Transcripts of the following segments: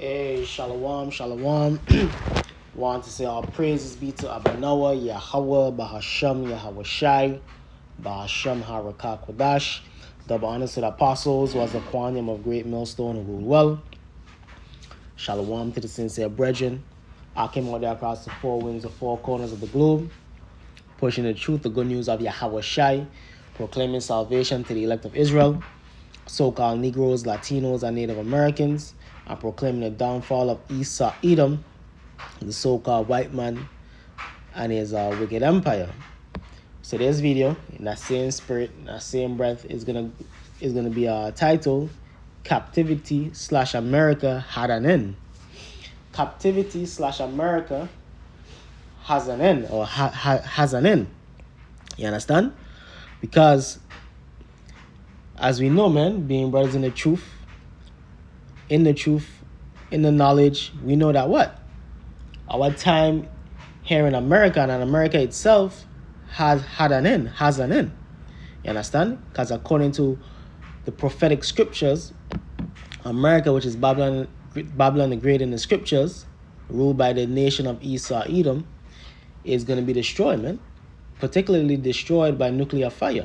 Hey, shalom, shalom. Want to say all praises be to Abanawa, Yahweh, Bahasham, Yahweh Shai, Bahasham, Harakah Kodash. Double honors to the apostles, was the quantum of great millstone who ruled well. Shalom to the sincere brethren. I came out there across the four winds, the four corners of the globe, pushing the truth, the good news of Yahweh Shai, proclaiming salvation to the elect of Israel, so-called Negroes, Latinos, and Native Americans, and proclaiming the downfall of Esau Edom, the so-called white man, and his wicked empire. So this video, in that same spirit, in that same breath, is gonna be a title: Captivity / America had an end. Captivity / America has an end, or has an end. You understand? Because as we know, man, being brothers in the truth, in the knowledge, we know that what? Our time here in America and in America itself has an end. You understand? Because according to the prophetic scriptures, America, which is Babylon the Great in the scriptures, ruled by the nation of Esau Edom, is going to be destroyed, man. Particularly destroyed by nuclear fire.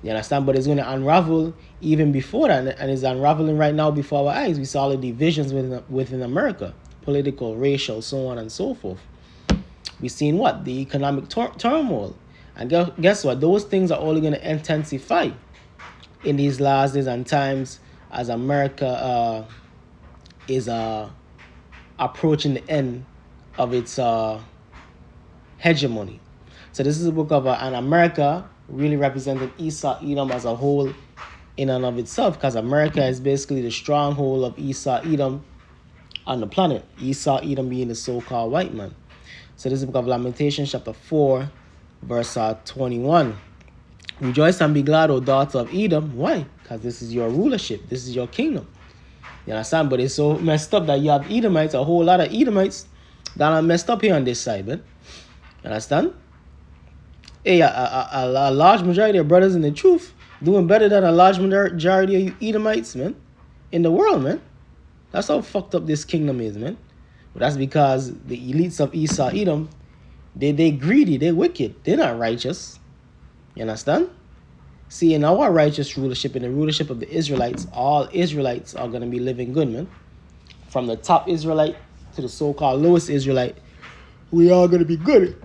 You understand? But it's going to unravel even before that, and it's unraveling right now before our eyes. We saw the divisions within America, political, racial, so on and so forth. We've seen what? The economic turmoil. And guess what? Those things are only going to intensify in these last days and times as America is approaching the end of its hegemony. So this is a book of an America really representing Esau Edom as a whole in and of itself, because America is basically the stronghold of Esau Edom on the planet. Esau Edom being the so-called white man. So this is the book of Lamentations chapter 4 verse 21. Rejoice and be glad, O daughter of Edom. Why? Because this is your rulership. This is your kingdom. You understand? But it's so messed up that you have Edomites, a whole lot of Edomites that are messed up here on this side, man. You understand? Hey, a large majority of brothers in the truth doing better than a large majority of you Edomites, man, in the world, man. That's how fucked up this kingdom is, man. But that's because the elites of Esau Edom, they greedy, they wicked, they're not righteous. You understand? See, in our righteous rulership, in the rulership of the Israelites, all Israelites are going to be living good, man. From the top Israelite to the so-called lowest Israelite, we are going to be good.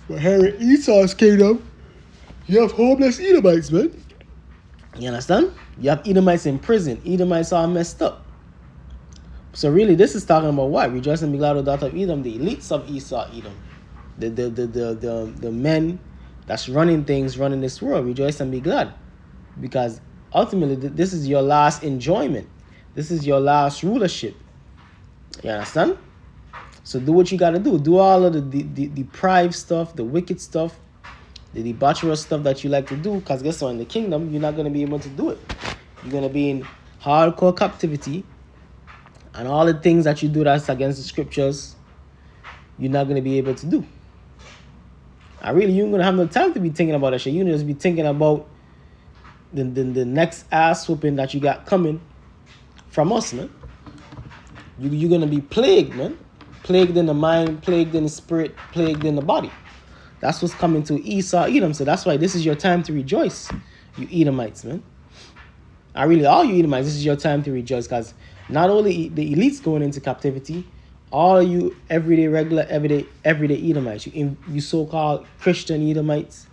But here in Esau's kingdom, you have homeless Edomites, man. You understand? You have Edomites in prison. Edomites are messed up. So really, this is talking about what? Rejoice and be glad, O daughter of Edom, the elites of Esau Edom. The men that's running things, running this world. Rejoice and be glad. Because ultimately, this is your last enjoyment. This is your last rulership. You understand? So do what you got to do. Do all of the deprived stuff, the wicked stuff, the debaucherous stuff that you like to do. Because guess what? In the kingdom, you're not going to be able to do it. You're going to be in hardcore captivity. And all the things that you do that's against the scriptures, you're not going to be able to do. And really, you're going to have no time to be thinking about that shit. You're going to just be thinking about the next ass whooping that you got coming from us, man. You're going to be plagued, man. Plagued in the mind, plagued in the spirit, plagued in the body. That's what's coming to Esau Edom. So that's why this is your time to rejoice, you Edomites, man. And really, all you Edomites, this is your time to rejoice, because not only the elites going into captivity, all you everyday Edomites, you so-called Christian Edomites,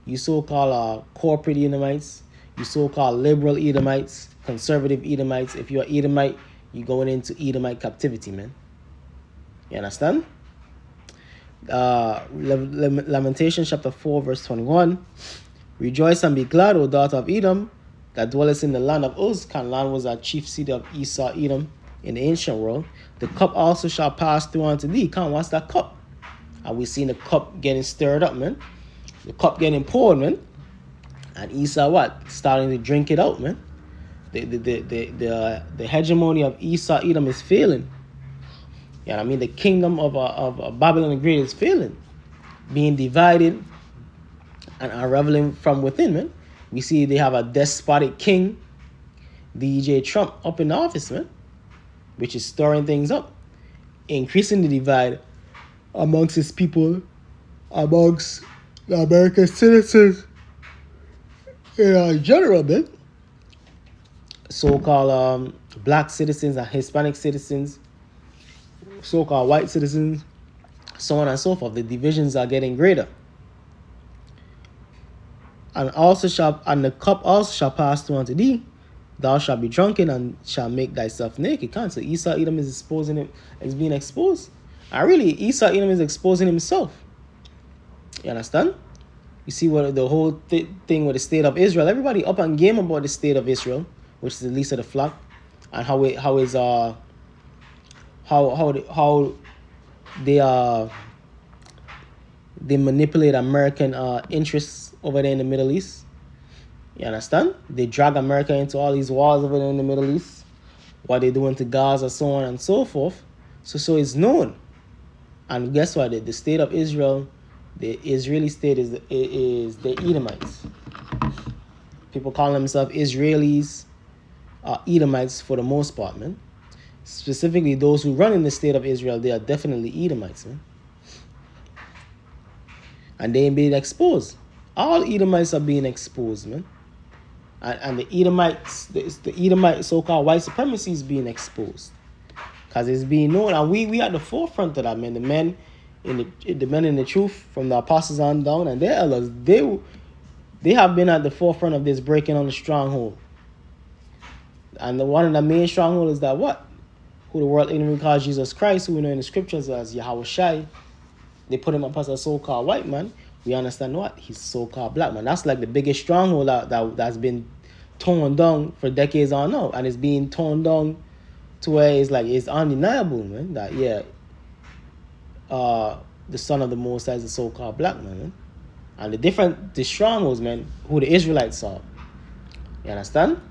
you so-called corporate Edomites, you so-called liberal Edomites, conservative Edomites. If you're Edomite, you're going into Edomite captivity, man. You understand? Lamentations chapter 4 verse 21. Rejoice and be glad, O daughter of Edom, that dwellest in the land of Uz. Canaan was a chief city of Esau Edom in the ancient world. The cup also shall pass through unto thee. Come, what's that cup? And we seen the cup getting stirred up, man. The cup getting poured, man. And Esau what? Starting to drink it out, man. The hegemony of Esau Edom is failing. You know what I mean? The kingdom of Babylon the Great is failing, being divided and unraveling from within, man. We see they have a despotic king, DJ Trump, up in the office, man. which is stirring things up, increasing the divide amongst his people, amongst the American citizens in general, man. So-called black citizens and Hispanic citizens, so-called white citizens, so on and so forth. The divisions are getting greater. And the cup also shall pass through unto thee. Thou shalt be drunken and shall make thyself naked. So Esau Edom is exposing him, is being exposed. And really, Esau Edom is exposing himself. You understand? You see what the whole thing with the state of Israel. Everybody up on game about the state of Israel, which is the least of the flock, and how they manipulate American interests over there in the Middle East. You understand? They drag America into all these wars over there in the Middle East. What they're doing to Gaza, so on and so forth. So it's known. And guess what? The state of Israel, the Israeli state is the Edomites. People call themselves Israelis, Edomites for the most part, man. Specifically, those who run in the state of Israel, they are definitely Edomites, man. And they ain't being exposed. All Edomites are being exposed, man. And the Edomites, the Edomite so-called white supremacy is being exposed. Because it's being known. And we at the forefront of that, man. The men in the truth, from the apostles on down, and their elders, they have been at the forefront of this breaking on the stronghold. And one of the main strongholds is that what? Who the world ignorantly calls Jesus Christ, who we know in the scriptures as Yahweh Shai. They put him up as a so-called white man. We understand what? He's so-called black man. That's like the biggest stronghold that's been torn down for decades on now. And it's being torn down to where it's undeniable, man. That, the son of the Most High is a so-called black man. And the strongholds, man, who the Israelites are. You understand?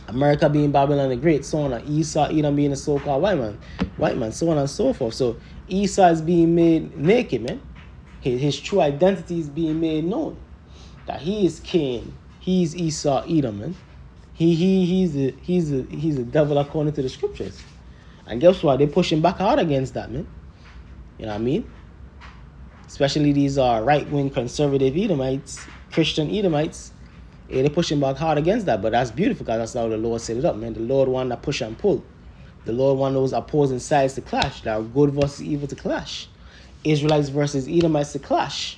America being Babylon the Great, so on, and Esau, Edom being a so-called white man, so on and so forth. So Esau is being made naked, man. His true identity is being made known. That he is Cain, he's Esau, Edom, man. He's the devil according to the scriptures. And guess what? They're pushing back hard against that, man. You know what I mean? Especially these right-wing conservative Edomites, Christian Edomites. Yeah, they're pushing back hard against that, but that's beautiful because that's how the Lord set it up, man. The Lord wanted to push and pull. The Lord wanted those opposing sides to clash, that good versus evil to clash. Israelites versus Edomites to clash.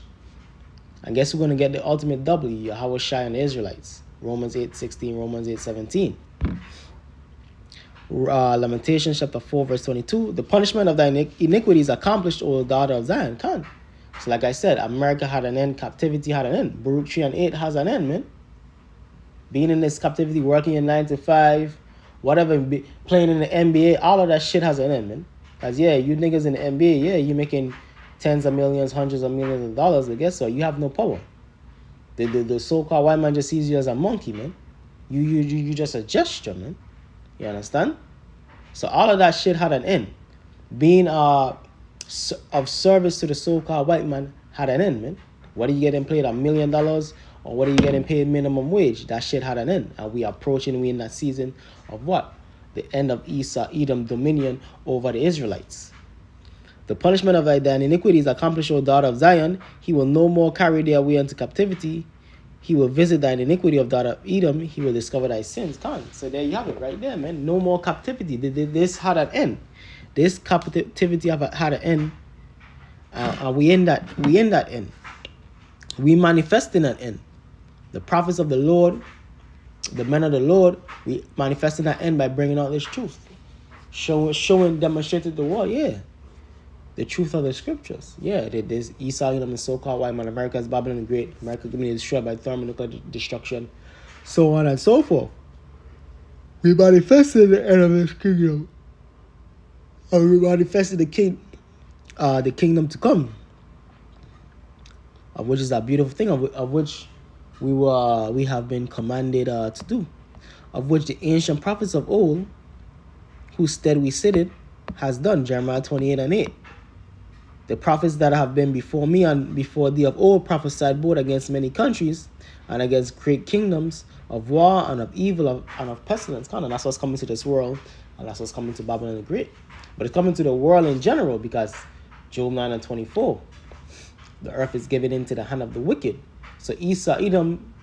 And guess who's going to get the ultimate W? Yahweh Shai and the Israelites. Romans 8:16, Romans 8:17. Lamentations chapter 4, verse 22. The punishment of thy iniquities accomplished, O daughter of Zion. Can. So like I said, America had an end, captivity had an end. Baruch 3:8 has an end, man. Being in this captivity, working in 9 to 5, whatever, playing in the NBA, all of that shit has an end, man. Because, you niggas in the NBA, you're making tens of millions, hundreds of millions of dollars, but guess what? You have no power. The so-called white man just sees you as a monkey, man. You just a gesture, man. You understand? So all of that shit had an end. Being of service to the so-called white man had an end, man. Whether you getting paid $1 million or whether you getting paid minimum wage, that shit had an end. And we in that season of what? The end of Esau, Edom dominion over the Israelites. The punishment of thy iniquities accomplished, O daughter of Zion. He will no more carry thee away into captivity. He will visit thine iniquity of daughter of Edom. He will discover thy sins. So there you have it right there, man. No more captivity. This had an end. This captivity had an end. And we in that end. We manifest in that end. The prophets of the Lord, the men of the Lord, we manifest in that end by bringing out this truth. Showing, demonstrated the world, the truth of the scriptures. There's Esau, the so-called white man. America is Babylon the Great. America going to be destroyed by thermonuclear destruction. So on and so forth. We manifested the end of this kingdom. And we manifested the kingdom to come. Of which is a beautiful thing, of which we have been commanded to do. Of which the ancient prophets of old, whose stead we sitteth, has done. Jeremiah 28:8. The prophets that have been before me and before thee of old prophesied both against many countries and against great kingdoms, of war and of evil and of pestilence. And that's what's coming to this world. And that's what's coming to Babylon the Great. But it's coming to the world in general because Job 9 and 24. The earth is given into the hand of the wicked. So Esau, Edom,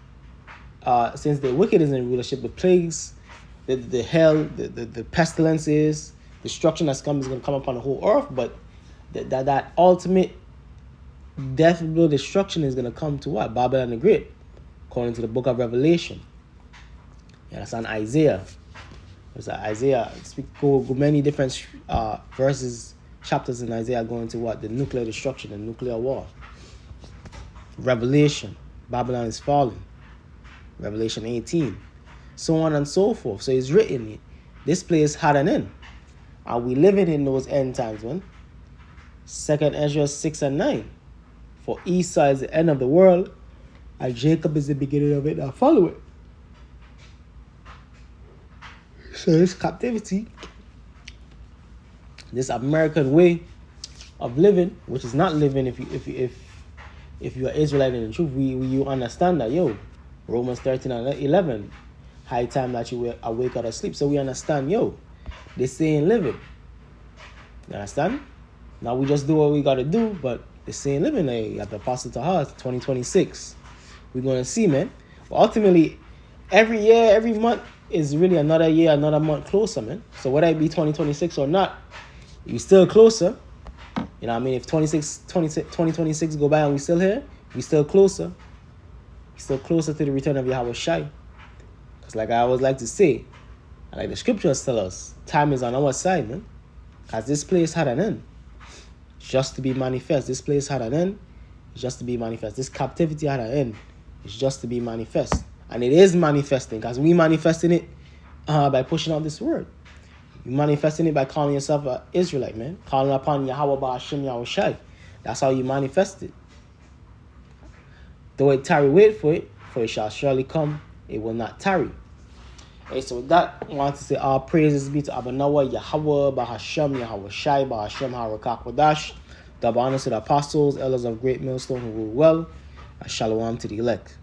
since the wicked is in rulership, the plagues, the hell, the pestilences, destruction that's coming is going to come upon the whole earth. But that ultimate death blow destruction is going to come to what? Babylon the Great, according to the book of Revelation. Yeah, that's on Isaiah. There's Isaiah. Go many different verses, chapters in Isaiah going to what? The nuclear destruction, the nuclear war. Revelation, Babylon is falling. Revelation 18. So on and so forth. So it's written, this place had an end. Are we living in those end times, man? 2nd Ezra 6 and 9. For Esau is the end of the world, and Jacob is the beginning of it. Now follow it. So this captivity, this American way of living, which is not living if you are Israelite in the truth, you understand that, Romans 13 and 11, high time that you awake out of sleep. So we understand, this ain't living. You understand? Now we just do what we got to do, but this ain't living. At the Apostle to Heart 2026. We're going to see, man. But ultimately, every year, every month is really another year, another month closer, man. So whether it be 2026 or not, you're still closer. You know what I mean? If 2026 go by and we still here, we still closer. We still closer to the return of Yahweh Shai. Because like I always like to say, like the scriptures tell us, time is on our side, man. Because this place had an end. It's just to be manifest. This place had an end. It's just to be manifest. This captivity had an end. It's just to be manifest. And it is manifesting. Because we manifesting it by pushing out this word. You manifesting it by calling yourself an Israelite, man. Calling upon Yahweh Ba'ashem Yahweh Shai. That's how you manifest it. Though it tarry, wait for it shall surely come. It will not tarry. Okay, so with that, I want to say all praises be to Abanawa, Yahweh Ba'ashem Yahweh Shai, Ba'ashem Harakak Wadash. Double honors to the apostles, elders of Great Millstone who rule well. Shalom to the elect.